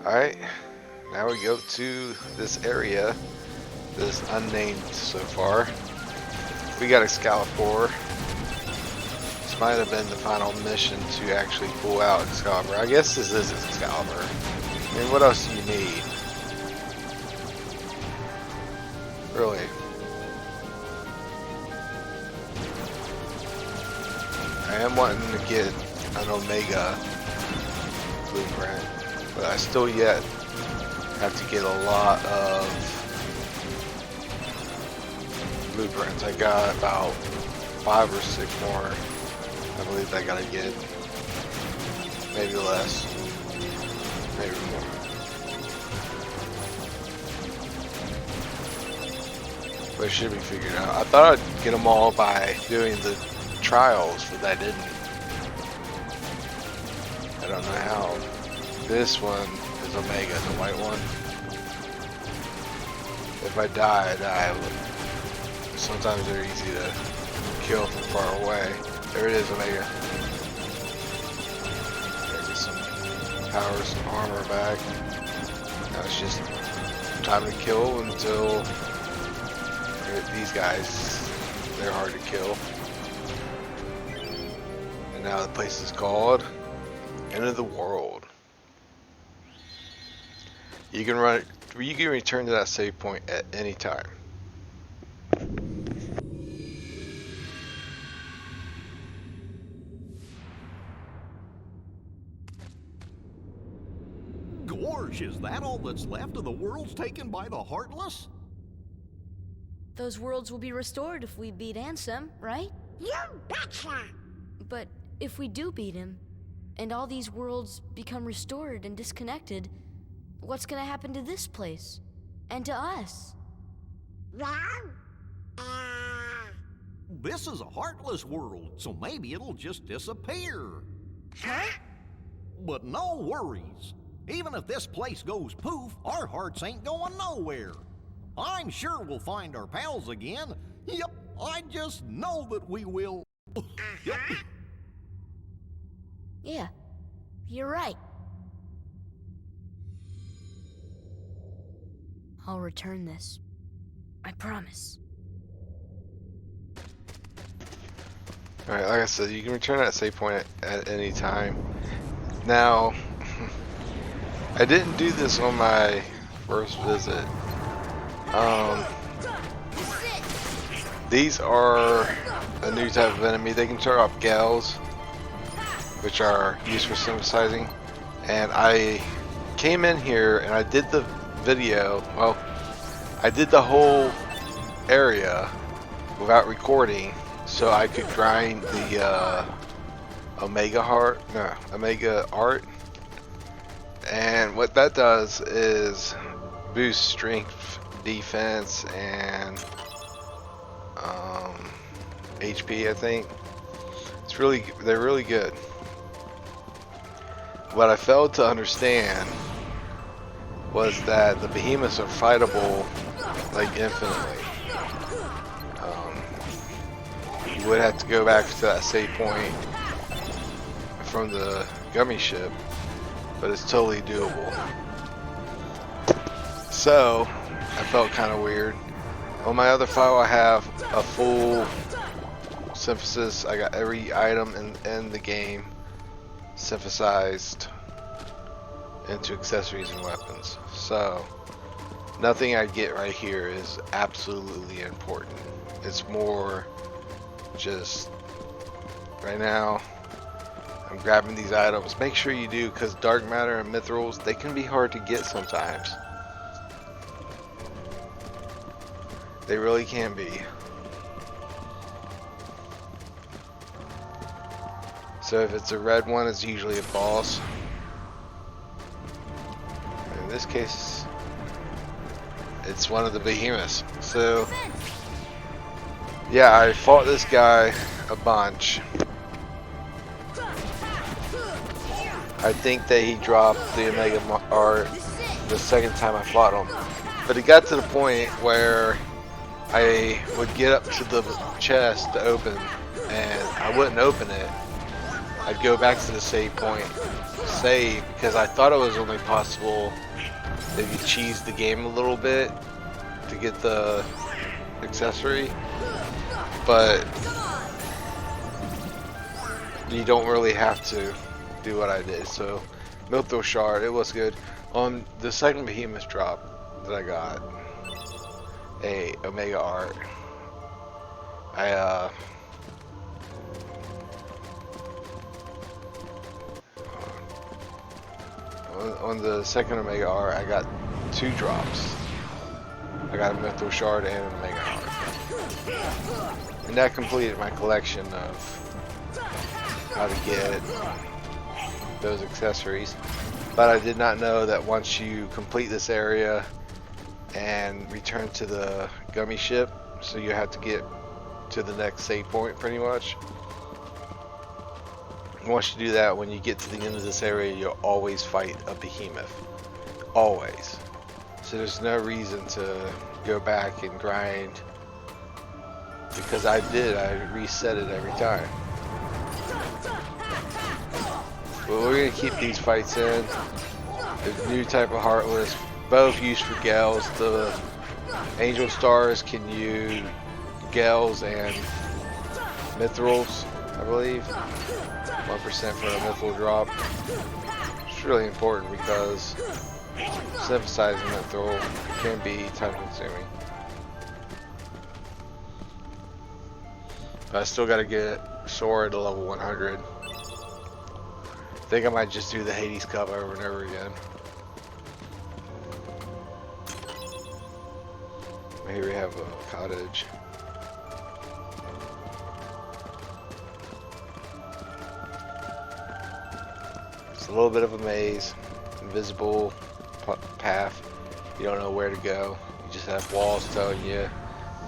Alright, now we go to this area, this unnamed so far. We got Excalibur. This might have been the final mission to actually pull out Excalibur. I guess this is Excalibur. I mean, what else do you need? Really? I am wanting to get an Omega blueprint, but I still yet have to get a lot of blueprints. I got about 5 or 6 more, I believe I gotta get. Maybe less, maybe more. But it should be figured out. I thought I'd get them all by doing the trials, but I didn't. I don't know how. This one is Omega, the white one. If I die, I die. Sometimes they're easy to kill from far away. There it is, Omega. Get some power, some armor back. Now it's just time to kill until these guys, they're hard to kill. And now the place is called End of the World. You can return to that save point at any time. Gorge, is that all that's left of the worlds taken by the Heartless? Those worlds will be restored if we beat Ansem, right? You betcha! But if we do beat him, and all these worlds become restored and disconnected, what's gonna happen to this place? And to us? Well, This is a Heartless world, so maybe it'll just disappear. huh? But no worries. Even if this place goes poof, our hearts ain't going nowhere. I'm sure we'll find our pals again. Yep, I just know that we will. Yep. Yeah, you're right. I'll return this. I promise. Alright, like I said, you can return that save point at any time. Now, I didn't do this on my first visit. These are a new type of enemy. They can turn off gals, which are used for synthesizing. And I came in here and I did the video, well, I did the whole area without recording so I could grind the Omega art. And what that does is boost strength, defense, and HP, I think. They're really good. What I failed to understand was that the behemoths are fightable like infinitely. You would have to go back to that save point from the gummy ship, but it's totally doable. So I felt kind of weird. On my other file I have a full synthesis. I got every item in the game synthesized into accessories and weapons. So nothing I get right here is absolutely important. It's more just right now I'm grabbing these items. Make sure you do, because dark matter and mithrils, they can be hard to get sometimes. They really can be. So if it's a red one, it's usually a boss. In this case, it's one of the behemoths. So yeah, I fought this guy a bunch. I think that he dropped the Omega art the second time I fought him. But it got to the point where I would get up to the chest to open, and I wouldn't open it I'd go back to the save point, save, because I thought it was only possible if you cheese the game a little bit to get the accessory, but you don't really have to do what I did. So Mithril Shard, it was good. On the second Behemoth drop that I got, a Omega Art, on the second Omega Art, I got 2 drops. I got a Mithril Shard and an Omega Art. And that completed my collection of how to get those accessories. But I did not know that once you complete this area and return to the gummy ship, so you have to get to the next save point pretty much. Once you do that, when you get to the end of this area, you'll always fight a behemoth. Always. So there's no reason to go back and grind, because I reset it every time. But we're going to keep these fights in. The new type of Heartless, both used for Gales. The Angel Stars can use Gales and Mithrils, I believe. 1% for a Mithril drop. It's really important because synthesizing Mithril can be time consuming. But I still got to get Sora to level 100. I think I might just do the Hades Cup over and over again. Here we have a cottage. It's a little bit of a maze, invisible path. You don't know where to go. You just have walls telling you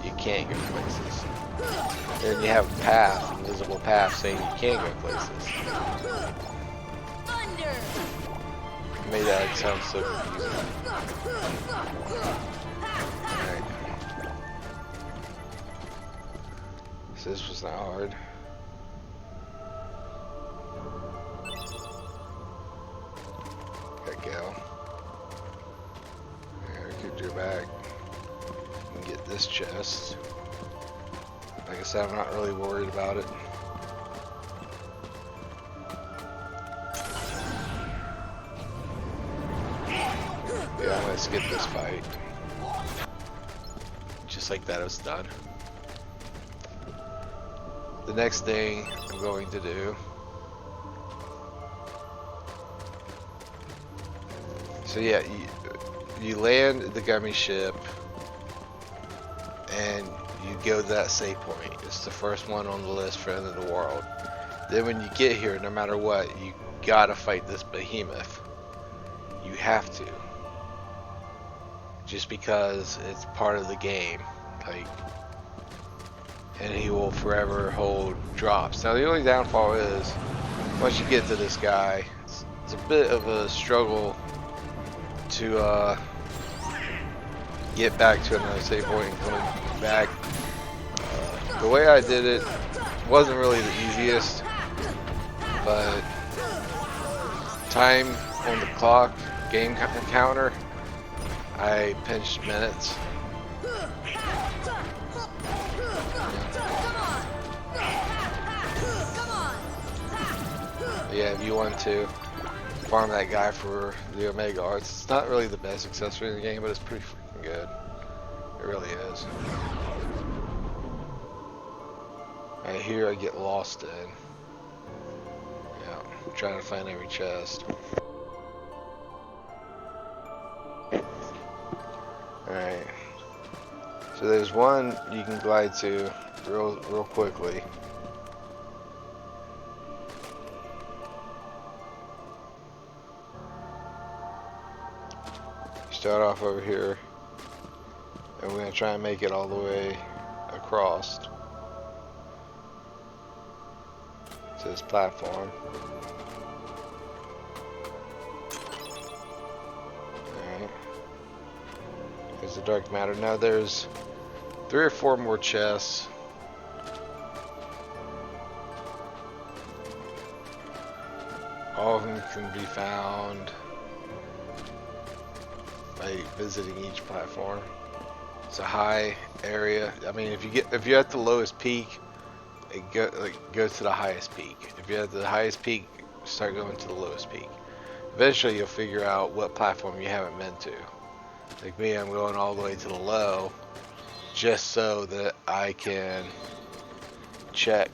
you can't go places. And you have a path, invisible path, saying you can go places. Made that sound so confusing. Alright. So this was not hard. Got Gale. I could go back and get this chest. Like I said, I'm not really worried about it. Yeah, I'm gonna skip this fight. Just like that, it was done. The next thing I'm going to do. So yeah, you land the gummy ship and you go to that save point. It's the first one on the list for End of the World. Then when you get here, no matter what, you gotta fight this behemoth. You have to. Just because it's part of the game. Like, and he will forever hold drops. Now the only downfall is, once you get to this guy, it's a bit of a struggle to get back to another save point and coming back. The way I did it wasn't really the easiest, but time on the clock, game counter, I pinched minutes. Yeah, if you want to farm that guy for the Omega Arts, it's not really the best accessory in the game, but it's pretty freaking good. It really is. Right here I get lost in. Yeah, I'm trying to find every chest. Alright. So there's one you can glide to real quickly. Start off over here, and we're going to try and make it all the way across to this platform. Alright. There's the dark matter. Now there's 3 or 4 more chests. all of them can be found by visiting each platform. It's a high area. I mean, if you're at the lowest peak, go to the highest peak. If you're at the highest peak, start going to the lowest peak. Eventually, you'll figure out what platform you haven't been to. Like me, I'm going all the way to the low, just so that I can check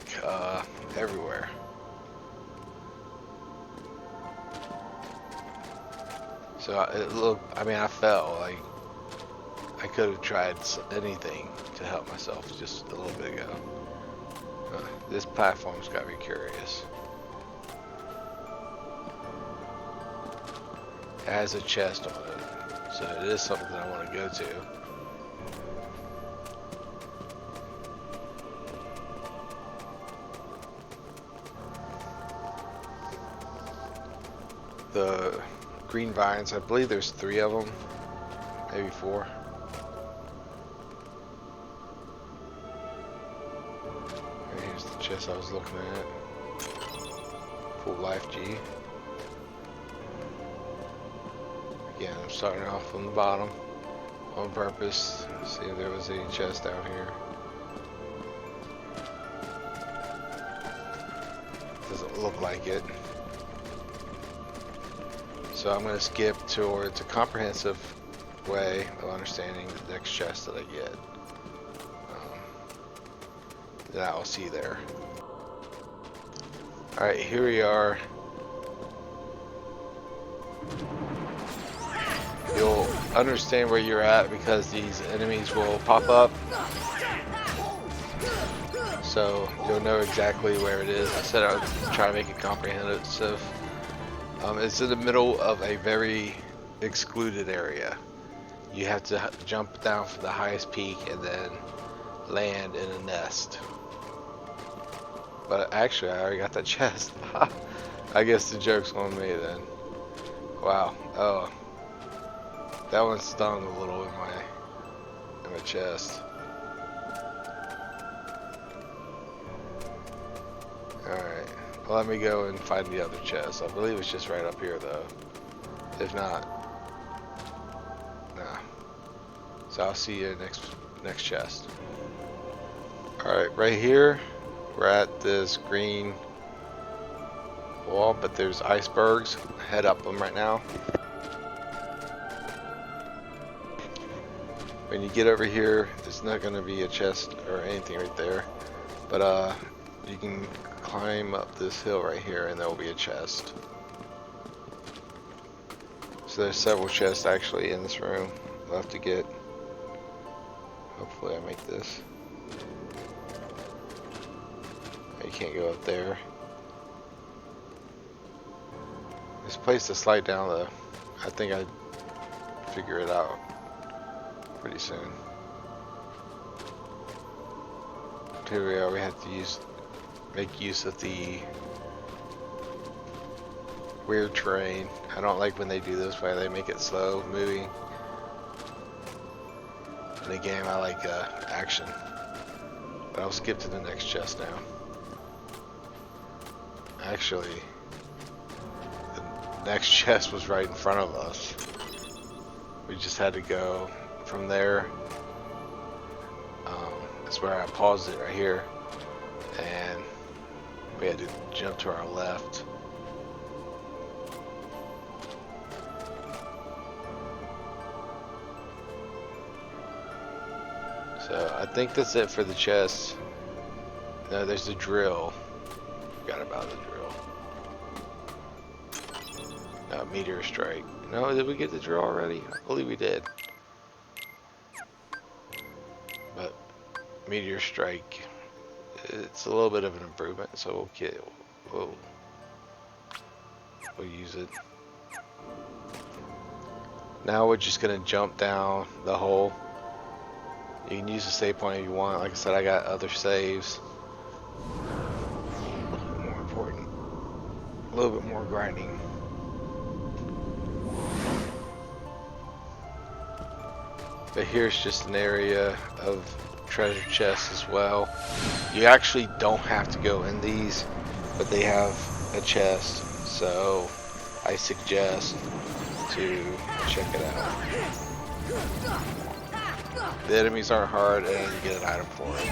everywhere. So I mean, I fell. Like, I could have tried anything to help myself just a little bit ago. This platform's got me curious. It has a chest on it, so it is something that I want to go to. The green vines, I believe there's 3 of them, maybe 4. And here's the chest I was looking at. Full life G. Again, I'm starting off from the bottom on purpose. See if there was any chest down here. Doesn't look like it. So I'm going to skip towards a comprehensive way of understanding the next chest that I get. That I'll see there. Alright, here we are. You'll understand where you're at because these enemies will pop up. So you'll know exactly where it is. I said I would try to make it comprehensive. It's in the middle of a very excluded area. You have to jump down from the highest peak and then land in a nest. But actually, I already got that chest. I guess the joke's on me then. Wow. Oh, that one stung a little in my chest. All right. Well, let me go and find the other chest. I believe it's just right up here, though. If not, nah. So I'll see you next chest. All right, right here, we're at this green wall, but there's icebergs. Head up them right now. When you get over here, there's not going to be a chest or anything right there, but you can climb up this hill right here and there will be a chest. So there's several chests actually in this room left to get. Hopefully I make this. You can't go up there. There's a place to slide down though. I think I'd figure it out pretty soon. Here we are, we have to make use of the weird terrain. I don't like when they do this way, they make it slow moving. In a game I like action. But I'll skip to the next chest now. Actually, the next chest was right in front of us. We just had to go from there. That's where I paused it right here. And we had to jump to our left. So I think that's it for the chest. No, there's the drill. Forgot about the drill. No, meteor strike. No, did we get the drill already? I believe we did. But meteor strike, it's a little bit of an improvement, so we'll use it. Now we're just gonna jump down the hole. You can use a save point if you want. Like I said, I got other saves. A little bit more important. A little bit more grinding. But here's just an area of treasure chests as well. You actually don't have to go in these, but they have a chest, So I suggest to check it out. The enemies aren't hard, and you get an item for it.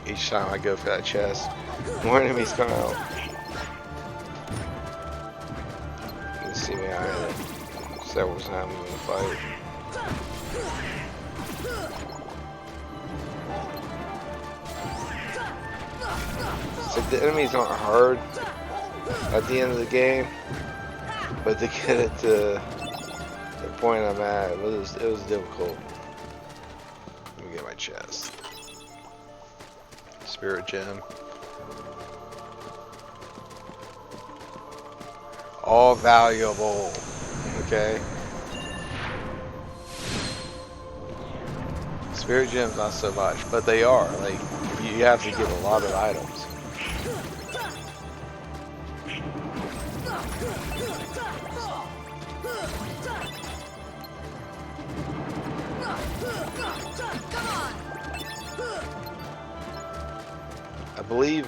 Each time I go for that chest, more enemies come out. You can see me I hit it several times in the fight. So the enemies aren't hard at the end of the game, but to get it to the point I'm at, it was difficult. Let me get my chest. Spirit gem. All valuable. Okay. Spirit gems not so much, but they are. Like, you have to get a lot of items. I believe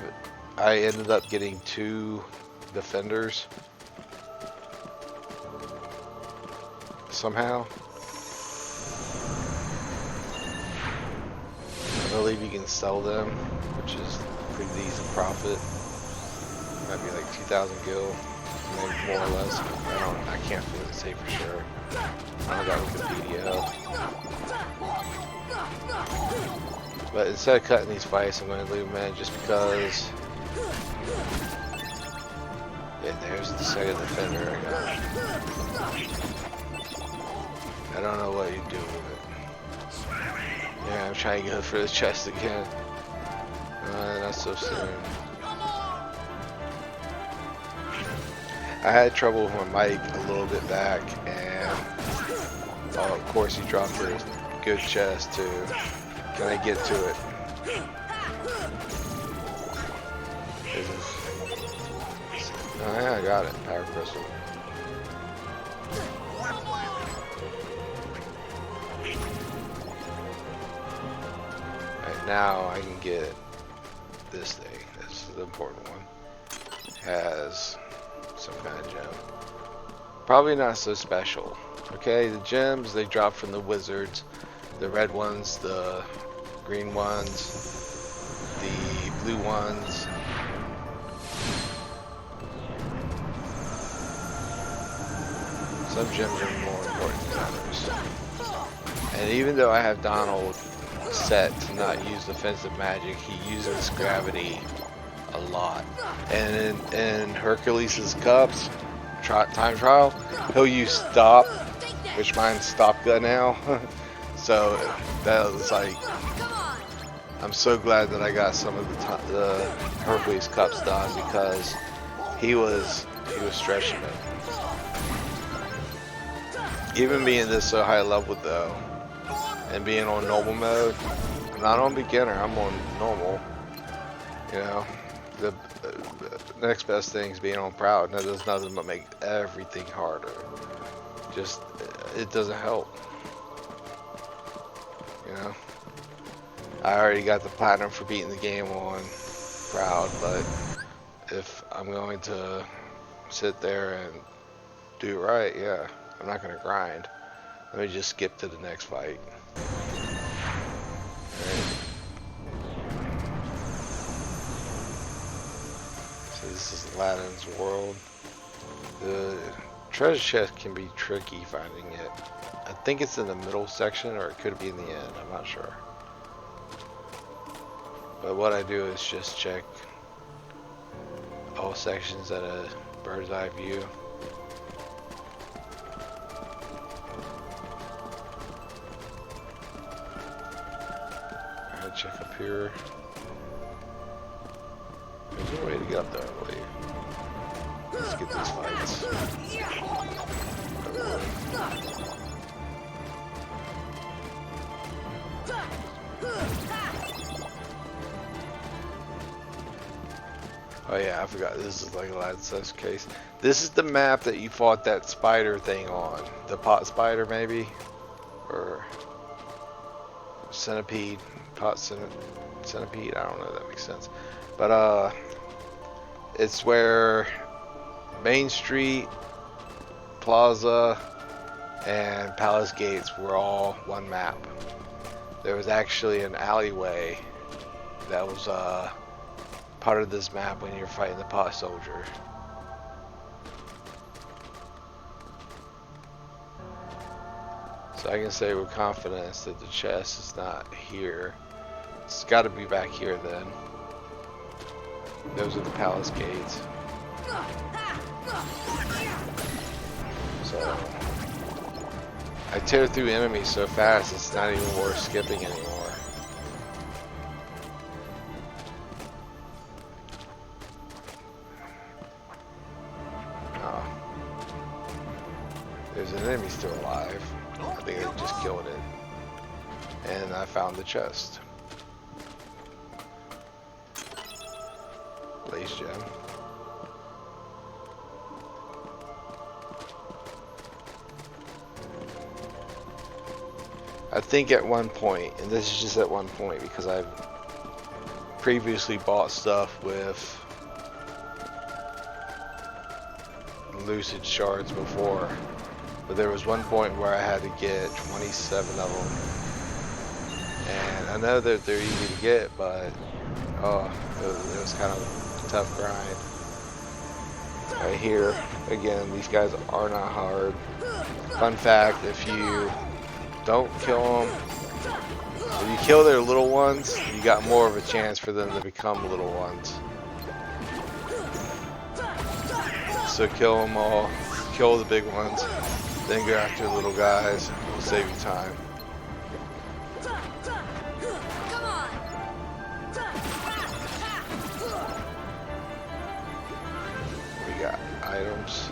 I ended up getting 2 defenders somehow. I believe you can sell them, which is pretty decent profit. Might be like 2,000 gil, maybe more or less. I can't really say for sure. I don't got Wikipedia up. But instead of cutting these fights, I'm going to leave them in just because. Yeah, there's the second defender I got. I don't know what you do with it. Yeah, I'm trying to go for the chest again. Not so soon. I had trouble with my mic a little bit back, and of course he dropped a good chest too. Can I get to it? Oh yeah, I got it. Power crystal. Alright, now I can get this thing. This is the important one. Has some kind of gem. Probably not so special. Okay, the gems they drop from the wizards. The red ones, the green ones, the blue ones. Some gems are more important than others. And even though I have Donald set to not use defensive magic, he uses gravity a lot. And in Hercules' cups, time trial, he'll use stop, which mine's stop gun now. So that was like, I'm so glad that I got some of the Hercules cups done because he was stretching it. Even being this so high level though, and being on normal mode, I'm not on beginner, I'm on normal. You know, the next best thing is being on proud, and that does nothing but make everything harder. Just, it doesn't help. You know, I already got the platinum for beating the game on proud, but if I'm going to sit there and do it right, yeah, I'm not going to grind. Let me just skip to the next fight. Alright. So this is Aladdin's world. The treasure chest can be tricky finding it. I think it's in the middle section, or it could be in the end, I'm not sure. But what I do is just check all sections at a bird's eye view. Alright, check up here. There's a way to get up there, I believe. Let's get these fights. Oh yeah, I forgot. This is like a Aladdin's case. This is the map that you fought that spider thing on. The pot spider, maybe? Or centipede. Pot centipede? I don't know if that makes sense. But it's where Main Street, Plaza, and Palace Gates were all one map. There was actually an alleyway that was part of this map when you're fighting the pot soldier. So I can say with confidence that the chest is not here. It's got to be back here then. Those are the palace gates. So I tear through enemies so fast it's not even worth skipping anymore. Oh. There's an enemy still alive. I think I just killed it. And I found the chest. Blaze gem. I think at one point, and this is just at one point because I've previously bought stuff with lucid shards before, but there was one point where I had to get 27 of them, and I know that they're easy to get, but oh, it was kind of a tough grind. Right here, again, these guys are not hard. Fun fact, if you don't kill them, if you kill their little ones, you got more of a chance for them to become little ones. So kill them all, kill the big ones, then go after the little guys. It'll save you time. We got items.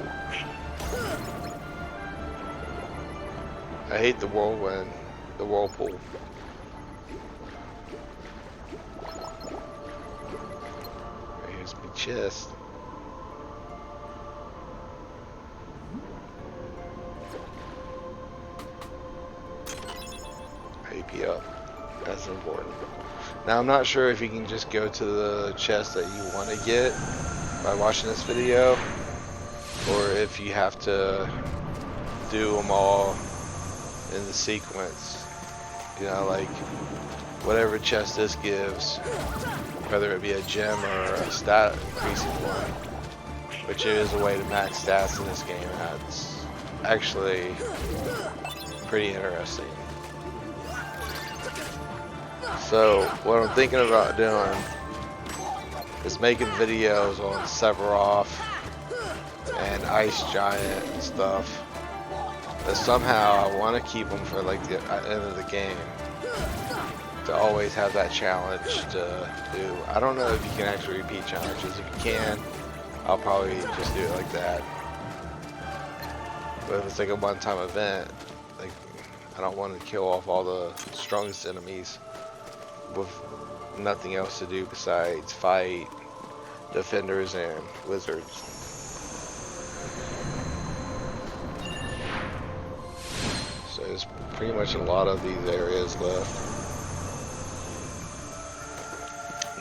I hate the whirlwind, the whirlpool. Here's my chest. AP up. That's important. Now I'm not sure if you can just go to the chest that you want to get by watching this video, or if you have to do them all in the sequence, you know, like whatever chest this gives, whether it be a gem or a stat increasing one, which is a way to max stats in this game. That's actually pretty interesting. So what I'm thinking about doing is making videos on Sephiroth and Ice Giant and stuff. But somehow I want to keep them for like the end of the game, to always have that challenge to do. I don't know if you can actually repeat challenges. If you can, I'll probably just do it like that. But if it's like a one-time event, like I don't want to kill off all the strongest enemies with nothing else to do besides fight defenders and wizards. So there's pretty much a lot of these areas left.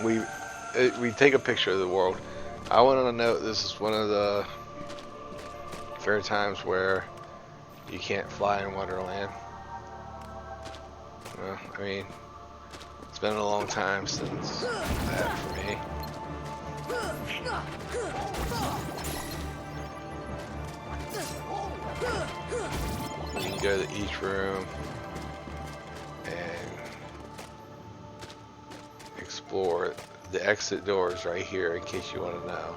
We take a picture of the world. I want to note this is one of the rare times where you can't fly in Wonderland. Well, I mean, it's been a long time since that for me. You can go to each room and explore it. The exit door is right here in case you want to know.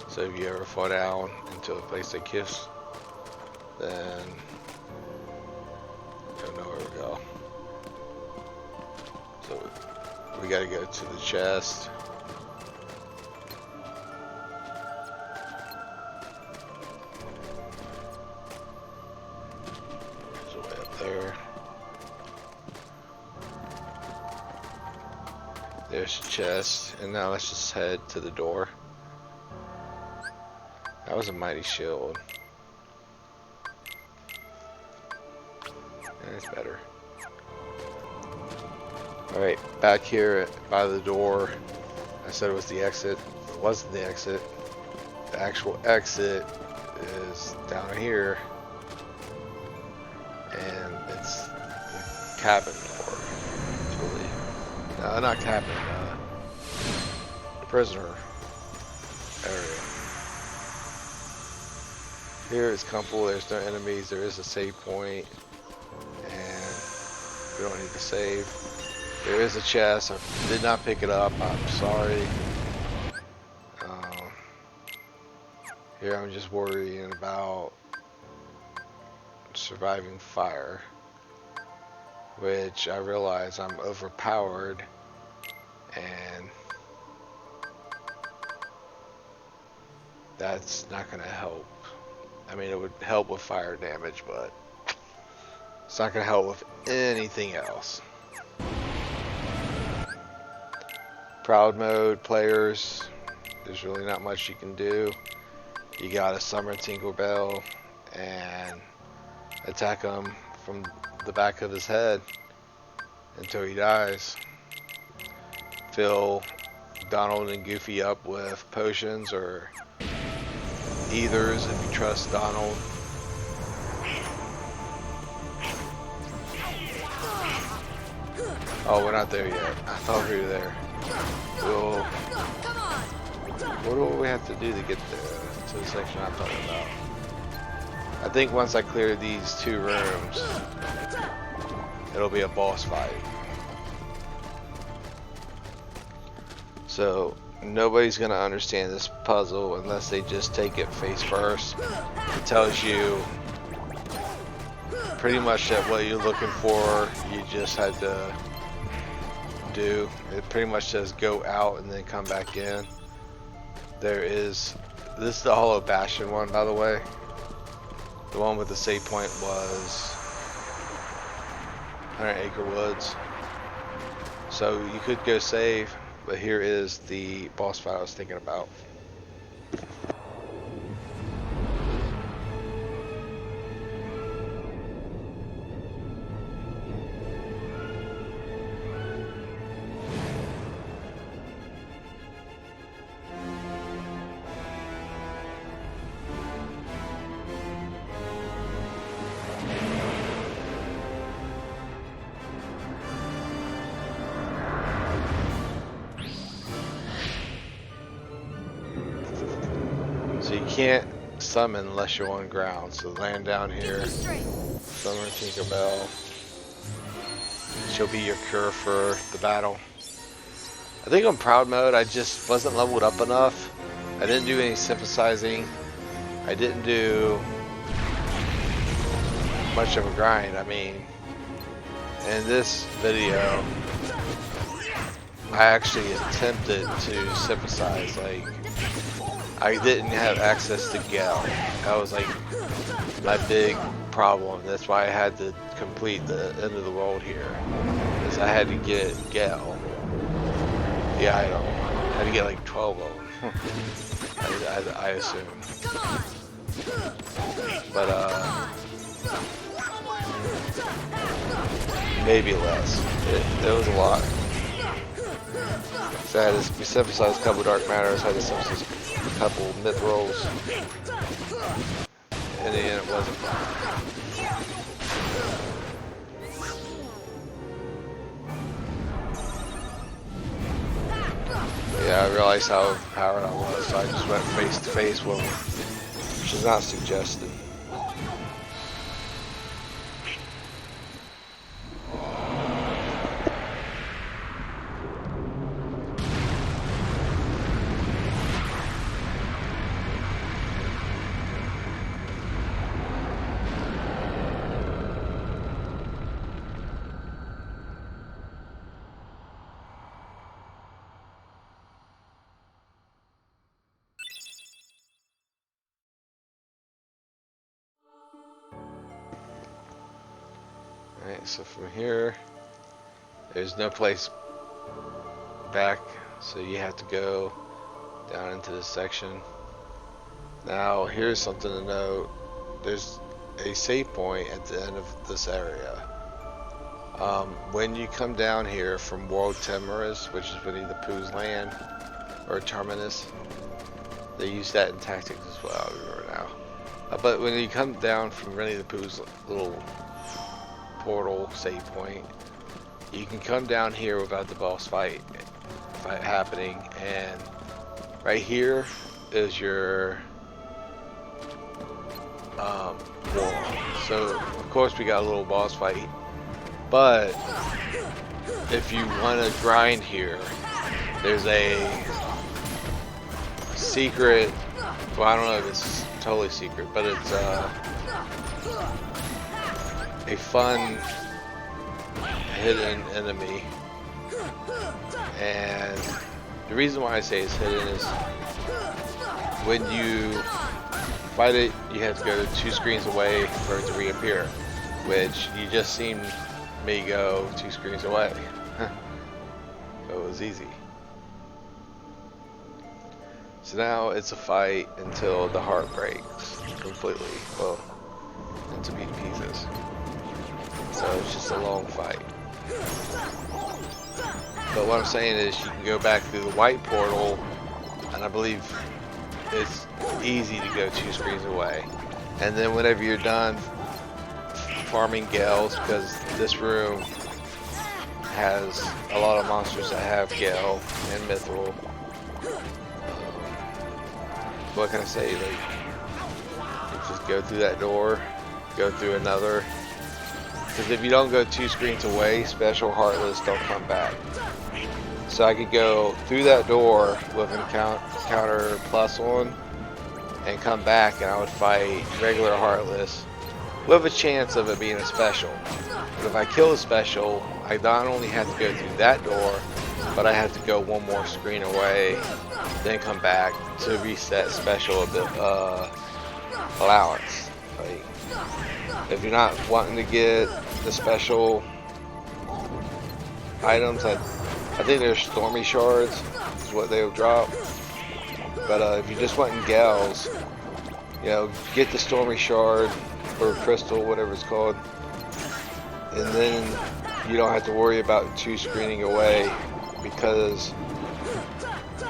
So if you ever fall down into a place like this, then you'll know where to go. So we gotta go to the chest. There's a way up there. There's the chest, and now let's just head to the door. That was a mighty shield. That's better. Alright, back here by the door I said it was the exit. It wasn't the exit. The actual exit is down here. And it's the cabin door. It's really, no, not cabin, prisoner area. Here is comfortable, there's no enemies, there is a save point, and we don't need to save. There is a chest, I did not pick it up, I'm sorry. Here I'm just worrying about surviving fire, which I realize I'm overpowered, and that's not going to help. I mean, it would help with fire damage, but it's not going to help with anything else. Proud mode players, there's really not much you can do. You gotta summon Tinkerbell and attack him from the back of his head until he dies. Fill Donald and Goofy up with potions or ethers if you trust Donald. Oh, we're not there yet. I thought we were there. We'll, what do we have to do to get there to the section I'm talking about? I think once I clear these 2 rooms, it'll be a boss fight. So nobody's gonna understand this puzzle unless they just take it face first. It tells you pretty much that what you're looking for, you just had to do. It pretty much says go out and then come back in. This is the Hollow Bastion one, by the way. The one with the save point was 100 Acre Woods. So you could go save, but here is the boss fight I was thinking about. So you can't summon unless you're on ground. So land down here, summon Tinkerbell. She'll be your cure for the battle. I think on Proud mode I just wasn't leveled up enough. I didn't do any synthesizing. I didn't do much of a grind. I mean, in this video I actually attempted to synthesize. Like, I didn't have access to Gale. That was like my big problem. That's why I had to complete the end of the world here. Is I had to get Gale, the item. I had to get like 12 of them. I assume. But maybe less. It was a lot. So I had to synthesize a couple Dark Matters. I had to synthesize a couple Mithrils. In the end, it wasn't fun. Yeah, I realized how overpowered I was, so I just went face to face with him, which is not suggested. Alright, so from here, there's no place back, so you have to go down into this section. Now, here's something to note. There's a save point at the end of this area. When you come down here from World Timorous, which is Winnie the Pooh's land, or Terminus. They use that in Tactics as well, I remember now. But when you come down from Winnie the Pooh's little portal save point, you can come down here without the boss fight happening, and right here is your wall. So of course we got a little boss fight, but if you want to grind here, there's a secret, well, I don't know if it's totally secret, but it's a fun hidden enemy. And the reason why I say it's hidden is when you fight it, you have to go 2 screens away for it to reappear, which you just seen me go 2 screens away. So it was easy. So now it's a fight until the heart breaks completely, well, into pieces. So it's just a long fight. But what I'm saying is you can go back through the white portal, and I believe it's easy to go 2 screens away. And then whenever you're done farming Gales, because this room has a lot of monsters that have Gale and Mithril. What can I say? Like, you just go through that door, go through another. Because if you don't go 2 screens away, special Heartless don't come back. So I could go through that door with encounter plus on, and come back, and I would fight regular Heartless with a chance of it being a special. But if I kill a special, I not only have to go through that door, but I have to go 1 more screen away, then come back to reset special allowance. Like, if you're not wanting to get the special items, I think there's Stormy Shards is what they'll drop. But if you're just wanting Gals, you know, get the Stormy Shard or Crystal, whatever it's called, and then you don't have to worry about 2 screening away, because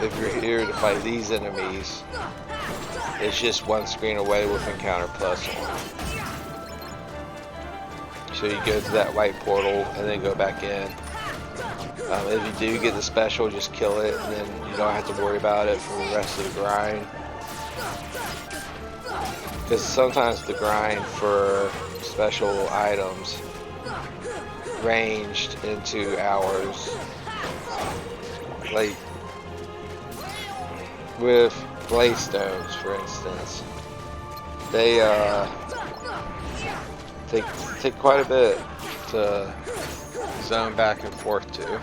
if you're here to fight these enemies, it's just 1 screen away with encounter plus on. So you go to that white portal and then go back in. If you do get the special, just kill it, and then you don't have to worry about it for the rest of the grind. Because sometimes the grind for special items ranged into hours. Like with Bladestones, for instance, they take quite a bit to zone back and forth to.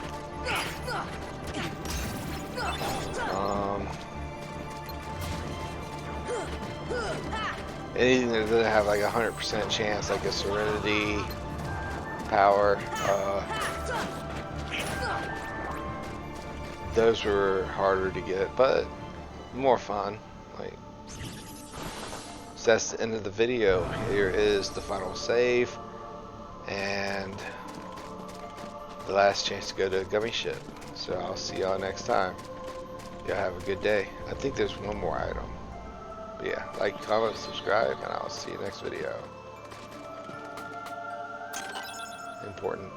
Anything that doesn't have like 100% chance, like a Serenity power, those were harder to get, but more fun. Like, so that's the end of the video. Here is the final save and the last chance to go to a gummy ship. So I'll see y'all next time. Y'all have a good day. I think there's 1 more item. But yeah, like, comment, subscribe, and I'll see you next video. Important.